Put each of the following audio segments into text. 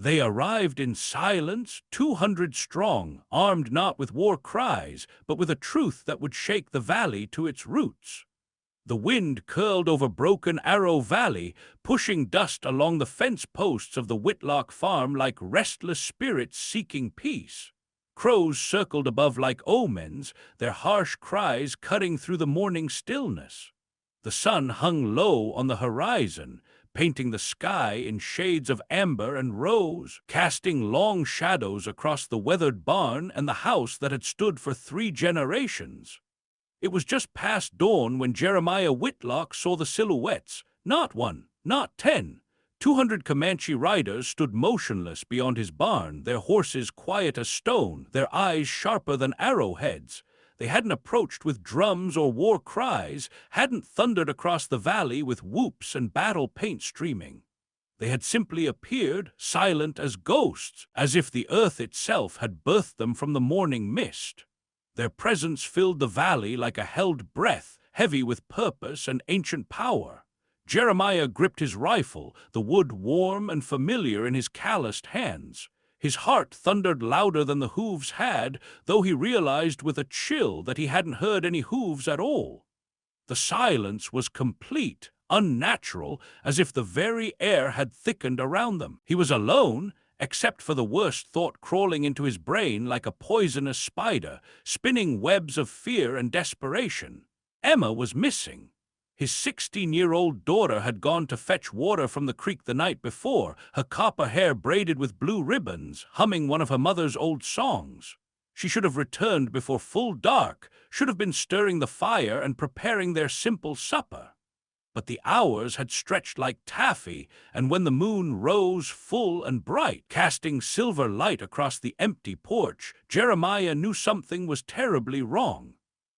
They arrived in silence, 200 strong, armed not with war cries, but with a truth that would shake the valley to its roots. The wind curled over Broken Arrow Valley, pushing dust along the fence posts of the Whitlock farm like restless spirits seeking peace. Crows circled above like omens, their harsh cries cutting through the morning stillness. The sun hung low on the horizon, painting the sky in shades of amber and rose, casting long shadows across the weathered barn and the house that had stood for 3 generations. It was just past dawn when Jeremiah Whitlock saw the silhouettes, not 1, not 10. 200 Comanche riders stood motionless beyond his barn, their horses quiet as stone, their eyes sharper than arrowheads. They hadn't approached with drums or war cries, hadn't thundered across the valley with whoops and battle paint streaming. They had simply appeared, silent as ghosts, as if the earth itself had birthed them from the morning mist. Their presence filled the valley like a held breath, heavy with purpose and ancient power. Jeremiah gripped his rifle, the wood warm and familiar in his calloused hands. His heart thundered louder than the hooves had, though he realized with a chill that he hadn't heard any hooves at all. The silence was complete, unnatural, as if the very air had thickened around them. He was alone, except for the worst thought crawling into his brain like a poisonous spider, spinning webs of fear and desperation. Emma was missing. His 16-year-old daughter had gone to fetch water from the creek the night before, her copper hair braided with blue ribbons, humming one of her mother's old songs. She should have returned before full dark, should have been stirring the fire and preparing their simple supper. But the hours had stretched like taffy, and when the moon rose full and bright, casting silver light across the empty porch, Jeremiah knew something was terribly wrong.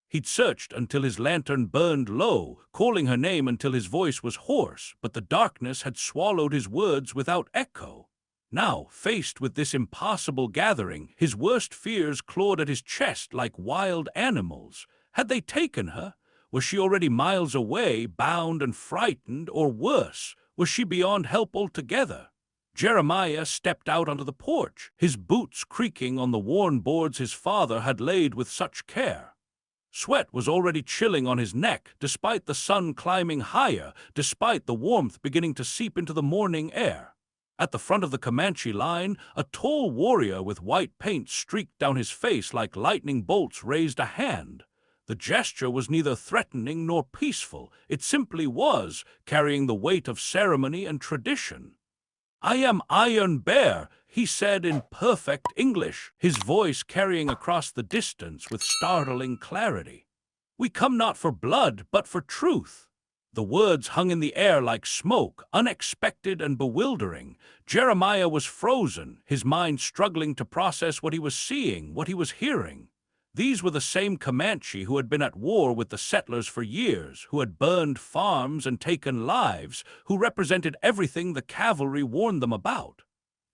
He'd searched until his lantern burned low, calling her name until his voice was hoarse, but the darkness had swallowed his words without echo. Now, faced with this impossible gathering, his worst fears clawed at his chest like wild animals. Had they taken her? Was she already miles away, bound and frightened, or worse, was she beyond help altogether? Jeremiah stepped out onto the porch, his boots creaking on the worn boards his father had laid with such care. Sweat was already chilling on his neck, despite the sun climbing higher, despite the warmth beginning to seep into the morning air. At the front of the Comanche line, a tall warrior with white paint streaked down his face like lightning bolts raised a hand. The gesture was neither threatening nor peaceful. It simply was, carrying the weight of ceremony and tradition. "I am Iron Bear," he said in perfect English, his voice carrying across the distance with startling clarity. "We come not for blood, but for truth." The words hung in the air like smoke, unexpected and bewildering. Jeremiah was frozen, his mind struggling to process what he was seeing, what he was hearing. These were the same Comanche who had been at war with the settlers for years, who had burned farms and taken lives, who represented everything the cavalry warned them about.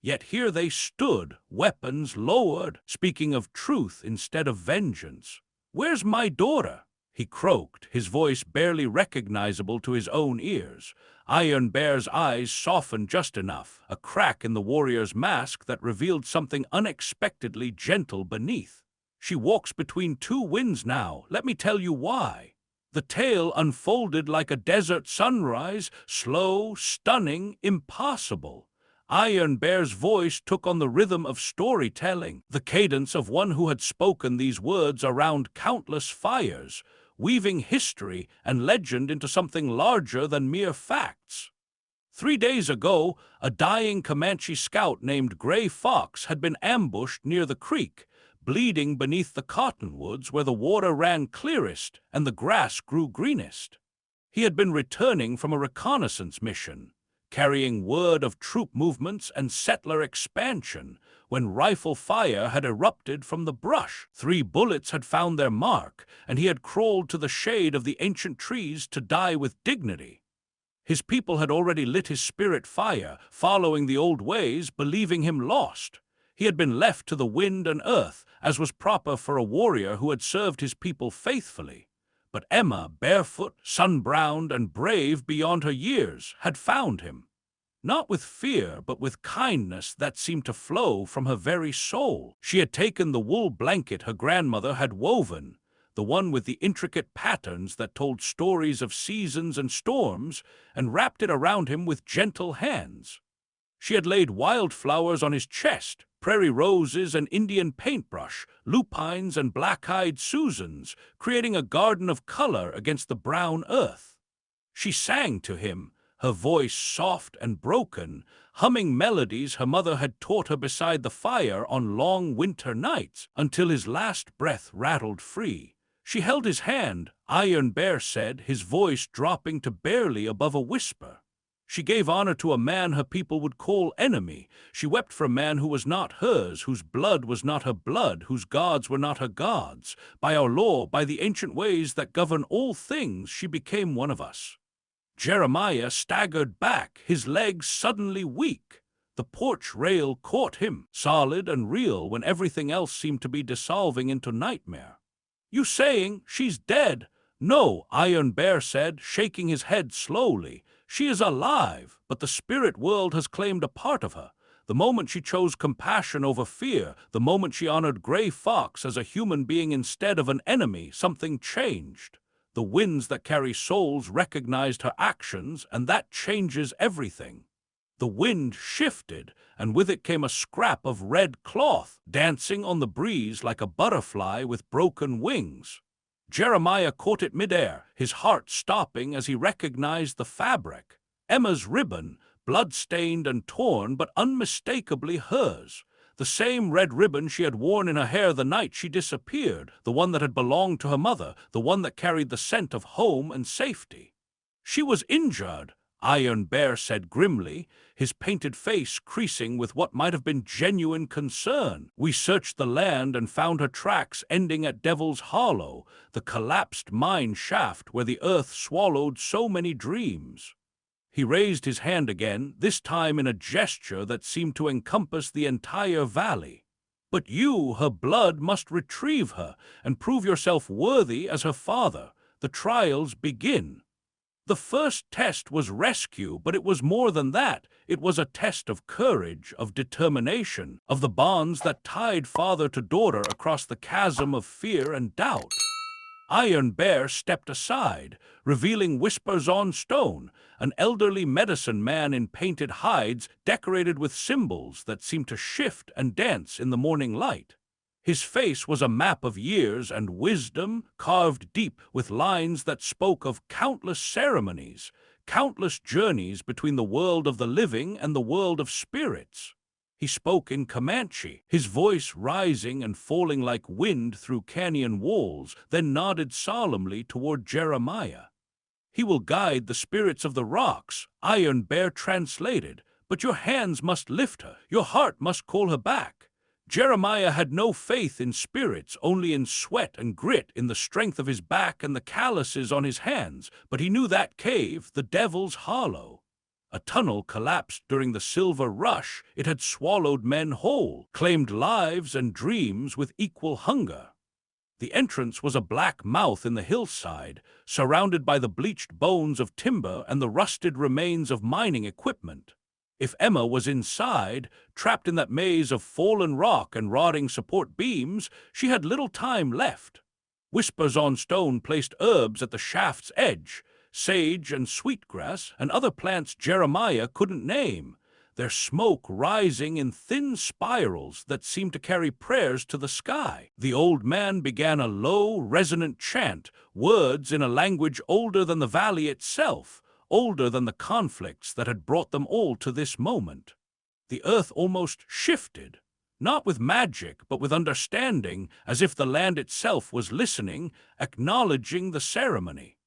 Yet here they stood, weapons lowered, speaking of truth instead of vengeance. "Where's my daughter?" he croaked, his voice barely recognizable to his own ears. Iron Bear's eyes softened just enough, a crack in the warrior's mask that revealed something unexpectedly gentle beneath. "She walks between 2 winds now, let me tell you why." The tale unfolded like a desert sunrise, slow, stunning, impossible. Iron Bear's voice took on the rhythm of storytelling, the cadence of one who had spoken these words around countless fires, weaving history and legend into something larger than mere facts. 3 days ago, a dying Comanche scout named Gray Fox had been ambushed near the creek, bleeding beneath the cottonwoods where the water ran clearest and the grass grew greenest. He had been returning from a reconnaissance mission, carrying word of troop movements and settler expansion, when rifle fire had erupted from the brush. 3 bullets had found their mark, and he had crawled to the shade of the ancient trees to die with dignity. His people had already lit his spirit fire, following the old ways, believing him lost. He had been left to the wind and earth, as was proper for a warrior who had served his people faithfully. But Emma, barefoot, sun-browned, and brave beyond her years, had found him. not with fear, but with kindness that seemed to flow from her very soul. She had taken the wool blanket her grandmother had woven, the one with the intricate patterns that told stories of seasons and storms, and wrapped it around him with gentle hands. She had laid wildflowers on his chest, prairie roses and Indian paintbrush, lupines and black-eyed Susans, creating a garden of color against the brown earth. She sang to him, her voice soft and broken, humming melodies her mother had taught her beside the fire on long winter nights, until his last breath rattled free. She held his hand, Iron Bear said, his voice dropping to barely above a whisper. She gave honor to a man her people would call enemy. She wept for a man who was not hers, whose blood was not her blood, whose gods were not her gods. By our law, by the ancient ways that govern all things, she became one of us. Jeremiah staggered back, his legs suddenly weak. The porch rail caught him, solid and real when everything else seemed to be dissolving into nightmare. "You saying she's dead?" "No," Iron Bear said, shaking his head slowly. "She is alive, but the spirit world has claimed a part of her. The moment she chose compassion over fear, the moment she honored Gray Fox as a human being instead of an enemy, something changed. The winds that carry souls recognized her actions, and that changes everything." The wind shifted, and with it came a scrap of red cloth, dancing on the breeze like a butterfly with broken wings. Jeremiah caught it midair, his heart stopping as he recognized the fabric. Emma's ribbon, blood-stained and torn, but unmistakably hers. The same red ribbon she had worn in her hair the night she disappeared, the one that had belonged to her mother, the one that carried the scent of home and safety. "She was injured," Iron Bear said grimly, his painted face creasing with what might have been genuine concern. "We searched the land and found her tracks ending at Devil's Hollow, the collapsed mine shaft where the earth swallowed so many dreams." He raised his hand again, this time in a gesture that seemed to encompass the entire valley. "But you, her blood, must retrieve her and prove yourself worthy as her father. The trials begin." The first test was rescue, but it was more than that. It was a test of courage, of determination, of the bonds that tied father to daughter across the chasm of fear and doubt. Iron Bear stepped aside, revealing Whispers on Stone, an elderly medicine man in painted hides decorated with symbols that seemed to shift and dance in the morning light. His face was a map of years and wisdom, carved deep with lines that spoke of countless ceremonies, countless journeys between the world of the living and the world of spirits. He spoke in Comanche, his voice rising and falling like wind through canyon walls, then nodded solemnly toward Jeremiah. "He will guide the spirits of the rocks," Iron Bear translated, "but your hands must lift her, your heart must call her back." Jeremiah had no faith in spirits, only in sweat and grit, in the strength of his back and the calluses on his hands, but he knew that cave, the Devil's Hollow. A tunnel collapsed during the Silver Rush. It had swallowed men whole, claimed lives and dreams with equal hunger. The entrance was a black mouth in the hillside, surrounded by the bleached bones of timber and the rusted remains of mining equipment. If Emma was inside, trapped in that maze of fallen rock and rotting support beams, she had little time left. Whispers on Stone placed herbs at the shaft's edge, sage and sweetgrass and other plants Jeremiah couldn't name, their smoke rising in thin spirals that seemed to carry prayers to the sky. The old man began a low, resonant chant, words in a language older than the valley itself, older than the conflicts that had brought them all to this moment. The earth almost shifted, not with magic, but with understanding, as if the land itself was listening, acknowledging the ceremony.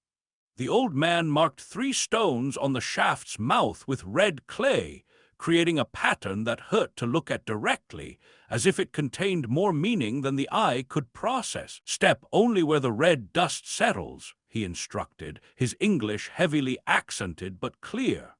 The old man marked 3 stones on the shaft's mouth with red clay, creating a pattern that hurt to look at directly, as if it contained more meaning than the eye could process. "Step only where the red dust settles," he instructed, his English heavily accented but clear.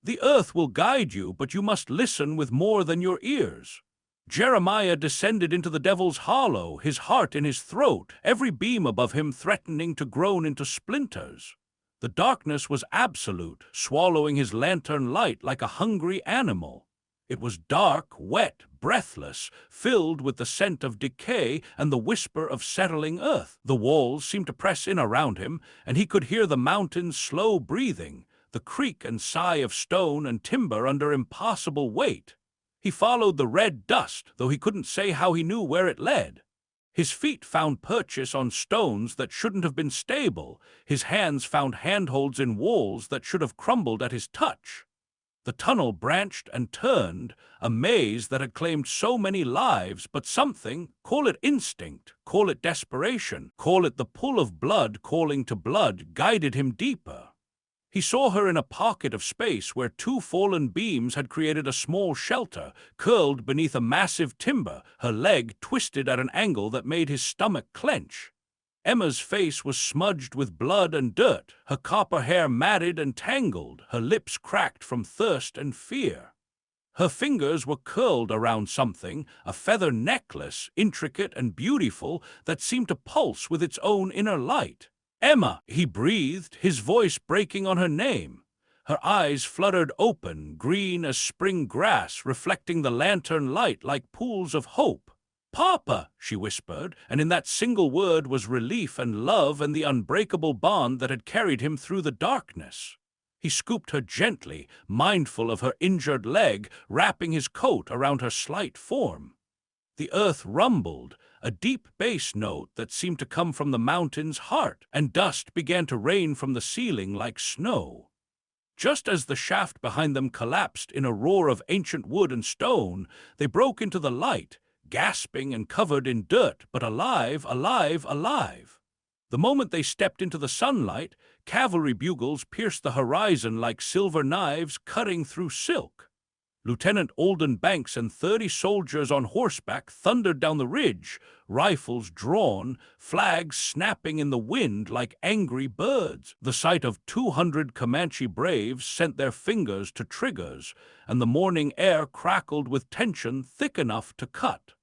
"The earth will guide you, but you must listen with more than your ears." Jeremiah descended into the Devil's Hollow, his heart in his throat, every beam above him threatening to groan into splinters. The darkness was absolute, swallowing his lantern light like a hungry animal. It was dark, wet, breathless, filled with the scent of decay and the whisper of settling earth. The walls seemed to press in around him, and he could hear the mountain's slow breathing, the creak and sigh of stone and timber under impossible weight. He followed the red dust, though he couldn't say how he knew where it led. His feet found purchase on stones that shouldn't have been stable. His hands found handholds in walls that should have crumbled at his touch. The tunnel branched and turned, a maze that had claimed so many lives, but something, call it instinct, call it desperation, call it the pull of blood calling to blood, guided him deeper. He saw her in a pocket of space where two fallen beams had created a small shelter, curled beneath a massive timber, her leg twisted at an angle that made his stomach clench. Emma's face was smudged with blood and dirt, her copper hair matted and tangled, her lips cracked from thirst and fear. Her fingers were curled around something, a feather necklace, intricate and beautiful, that seemed to pulse with its own inner light. "Emma," he breathed, his voice breaking on her name. Her eyes fluttered open, green as spring grass, reflecting the lantern light like pools of hope. "Papa," she whispered, and in that single word was relief and love and the unbreakable bond that had carried him through the darkness. He scooped her gently, mindful of her injured leg, wrapping his coat around her slight form. The earth rumbled, a deep bass note that seemed to come from the mountain's heart, and dust began to rain from the ceiling like snow. Just as the shaft behind them collapsed in a roar of ancient wood and stone, they broke into the light, gasping and covered in dirt, but alive, alive, alive. The moment they stepped into the sunlight, cavalry bugles pierced the horizon like silver knives cutting through silk. Lieutenant Alden Banks and 30 soldiers on horseback thundered down the ridge, rifles drawn, flags snapping in the wind like angry birds. The sight of 200 Comanche braves sent their fingers to triggers, and the morning air crackled with tension thick enough to cut.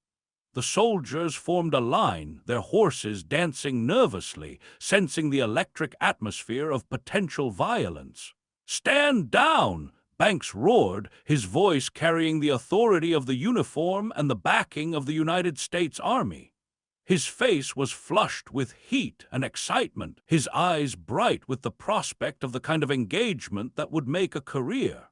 The soldiers formed a line, their horses dancing nervously, sensing the electric atmosphere of potential violence. "Stand down!" Banks roared, his voice carrying the authority of the uniform and the backing of the United States Army. His face was flushed with heat and excitement, his eyes bright with the prospect of the kind of engagement that would make a career.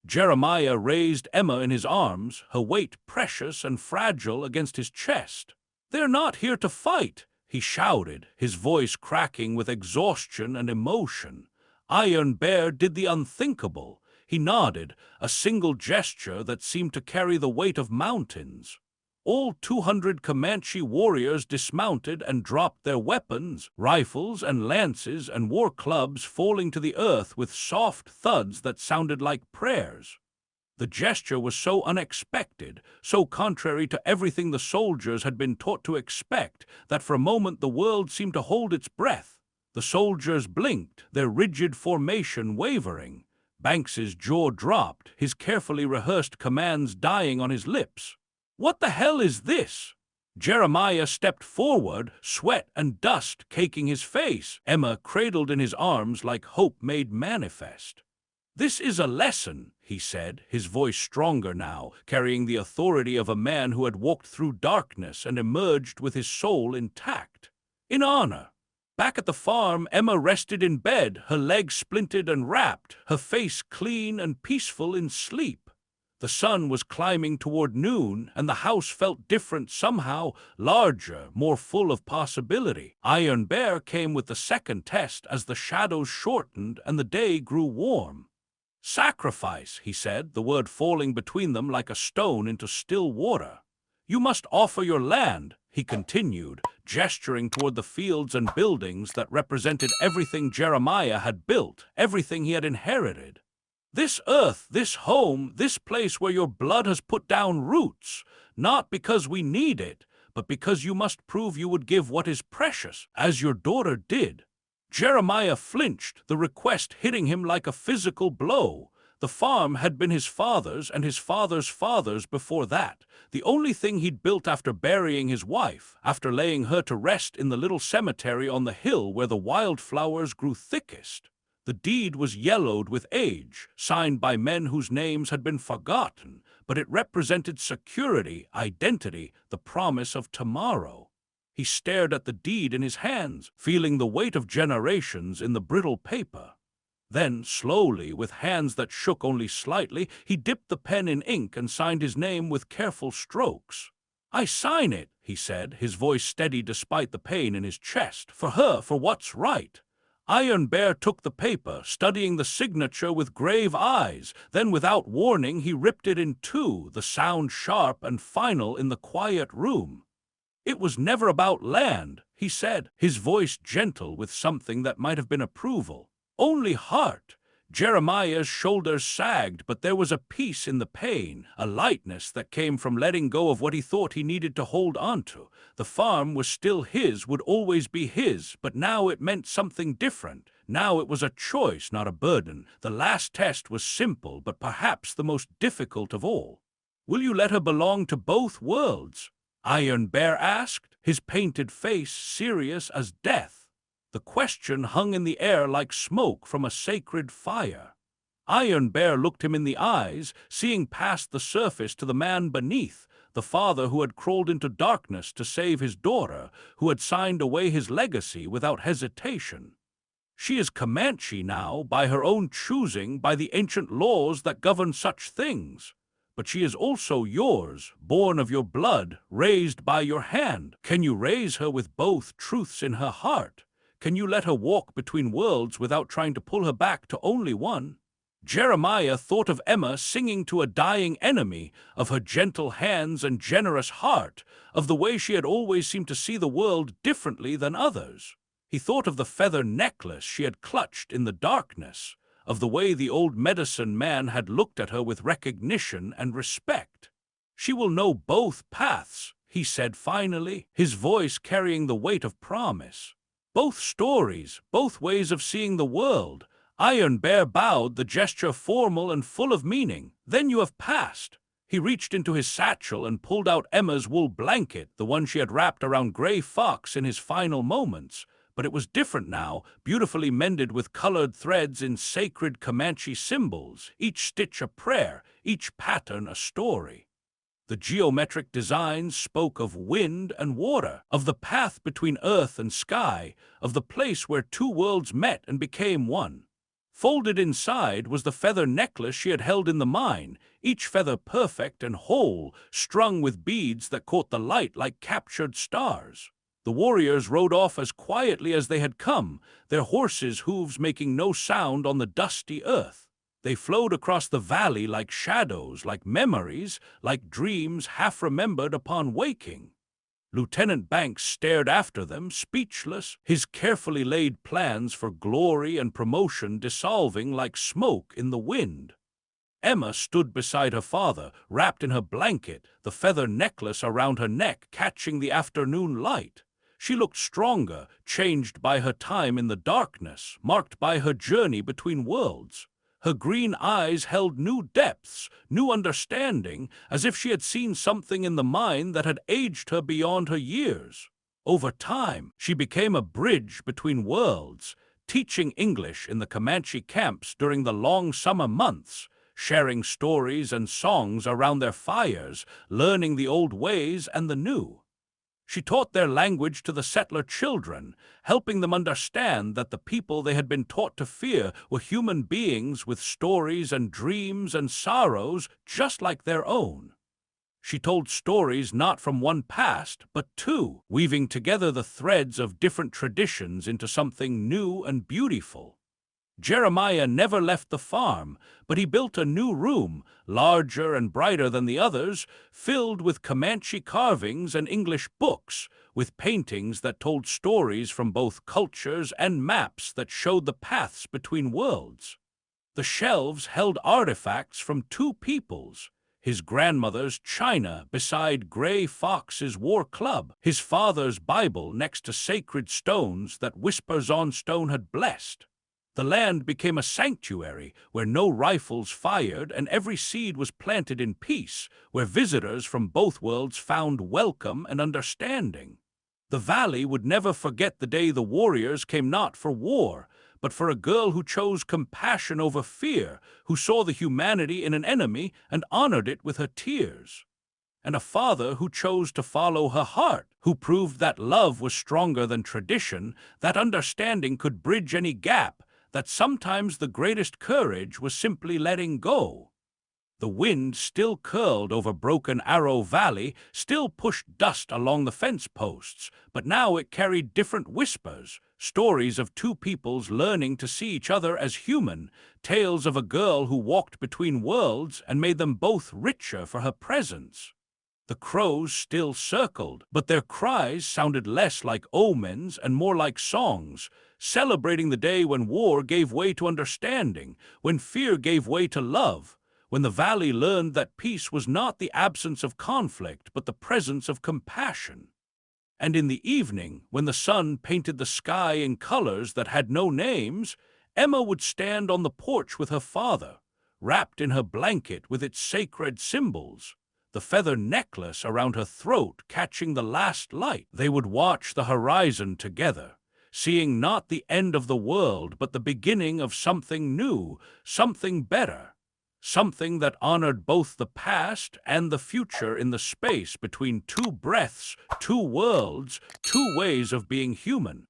Jeremiah raised Emma in his arms, her weight precious and fragile against his chest. "They're not here to fight," he shouted, his voice cracking with exhaustion and emotion. Iron Bear did the unthinkable. He nodded, a single gesture that seemed to carry the weight of mountains. All 200 Comanche warriors dismounted and dropped their weapons, rifles and lances and war clubs falling to the earth with soft thuds that sounded like prayers. The gesture was so unexpected, so contrary to everything the soldiers had been taught to expect, that for a moment the world seemed to hold its breath. The soldiers blinked, their rigid formation wavering. Banks's jaw dropped, his carefully rehearsed commands dying on his lips. "What the hell is this?" Jeremiah stepped forward, sweat and dust caking his face, Emma cradled in his arms like hope made manifest. "This is a lesson," he said, his voice stronger now, carrying the authority of a man who had walked through darkness and emerged with his soul intact. "In honor." Back at the farm, Emma rested in bed, her legs splinted and wrapped, her face clean and peaceful in sleep. The sun was climbing toward noon, and the house felt different somehow, larger, more full of possibility. Iron Bear came with the second test as the shadows shortened and the day grew warm. "Sacrifice," he said, the word falling between them like a stone into still water. "You must offer your land," he continued, gesturing toward the fields and buildings that represented everything Jeremiah had built, everything he had inherited. "This earth, this home, this place where your blood has put down roots, not because we need it, but because you must prove you would give what is precious, as your daughter did." Jeremiah flinched, the request hitting him like a physical blow. The farm had been his father's and his father's father's before that, the only thing he'd built after burying his wife, after laying her to rest in the little cemetery on the hill where the wildflowers grew thickest. The deed was yellowed with age, signed by men whose names had been forgotten, but it represented security, identity, the promise of tomorrow. He stared at the deed in his hands, feeling the weight of generations in the brittle paper. Then, slowly, with hands that shook only slightly, he dipped the pen in ink and signed his name with careful strokes. "I sign it," he said, his voice steady despite the pain in his chest. "For her, for what's right." Iron Bear took the paper, studying the signature with grave eyes. Then, without warning, he ripped it in two, the sound sharp and final in the quiet room. "It was never about land," he said, his voice gentle with something that might have been approval. "Only heart." Jeremiah's shoulders sagged, but there was a peace in the pain, a lightness that came from letting go of what he thought he needed to hold onto. The farm was still his, would always be his, but now it meant something different. Now it was a choice, not a burden. The last test was simple, but perhaps the most difficult of all. "Will you let her belong to both worlds?" Iron Bear asked, his painted face serious as death. The question hung in the air like smoke from a sacred fire. Iron Bear looked him in the eyes, seeing past the surface to the man beneath, the father who had crawled into darkness to save his daughter, who had signed away his legacy without hesitation. "She is Comanche now, by her own choosing, by the ancient laws that govern such things. But she is also yours, born of your blood, raised by your hand. Can you raise her with both truths in her heart? Can you let her walk between worlds without trying to pull her back to only one?" Jeremiah thought of Emma singing to a dying enemy, of her gentle hands and generous heart, of the way she had always seemed to see the world differently than others. He thought of the feather necklace she had clutched in the darkness, of the way the old medicine man had looked at her with recognition and respect. "She will know both paths," he said finally, his voice carrying the weight of promise. "Both stories, both ways of seeing the world." Iron Bear bowed, the gesture formal and full of meaning. "Then you have passed." He reached into his satchel and pulled out Emma's wool blanket, the one she had wrapped around Gray Fox in his final moments. But it was different now, beautifully mended with colored threads in sacred Comanche symbols, each stitch a prayer, each pattern a story. The geometric designs spoke of wind and water, of the path between earth and sky, of the place where two worlds met and became one. Folded inside was the feather necklace she had held in the mine, each feather perfect and whole, strung with beads that caught the light like captured stars. The warriors rode off as quietly as they had come, their horses' hooves making no sound on the dusty earth. They flowed across the valley like shadows, like memories, like dreams half-remembered upon waking. Lieutenant Banks stared after them, speechless, his carefully laid plans for glory and promotion dissolving like smoke in the wind. Emma stood beside her father, wrapped in her blanket, the feather necklace around her neck catching the afternoon light. She looked stronger, changed by her time in the darkness, marked by her journey between worlds. Her green eyes held new depths, new understanding, as if she had seen something in the mind that had aged her beyond her years. Over time, she became a bridge between worlds, teaching English in the Comanche camps during the long summer months, sharing stories and songs around their fires, learning the old ways and the new. She taught their language to the settler children, helping them understand that the people they had been taught to fear were human beings with stories and dreams and sorrows just like their own. She told stories not from one past, but two, weaving together the threads of different traditions into something new and beautiful. Jeremiah never left the farm, but he built a new room, larger and brighter than the others, filled with Comanche carvings and English books, with paintings that told stories from both cultures and maps that showed the paths between worlds. The shelves held artifacts from two peoples, his grandmother's china beside Gray Fox's war club, his father's Bible next to sacred stones that Whispers on Stone had blessed. The land became a sanctuary where no rifles fired and every seed was planted in peace, where visitors from both worlds found welcome and understanding. The valley would never forget the day the warriors came not for war, but for a girl who chose compassion over fear, who saw the humanity in an enemy and honored it with her tears. And a father who chose to follow her heart, who proved that love was stronger than tradition, that understanding could bridge any gap, that sometimes the greatest courage was simply letting go. The wind still curled over Broken Arrow Valley, still pushed dust along the fence posts, but now it carried different whispers, stories of two peoples learning to see each other as human, tales of a girl who walked between worlds and made them both richer for her presence. The crows still circled, but their cries sounded less like omens and more like songs, celebrating the day when war gave way to understanding, when fear gave way to love, when the valley learned that peace was not the absence of conflict, but the presence of compassion. And in the evening, when the sun painted the sky in colors that had no names, Emma would stand on the porch with her father, wrapped in her blanket with its sacred symbols, the feather necklace around her throat catching the last light. They would watch the horizon together, seeing not the end of the world, but the beginning of something new, something better, something that honored both the past and the future in the space between two breaths, two worlds, two ways of being human.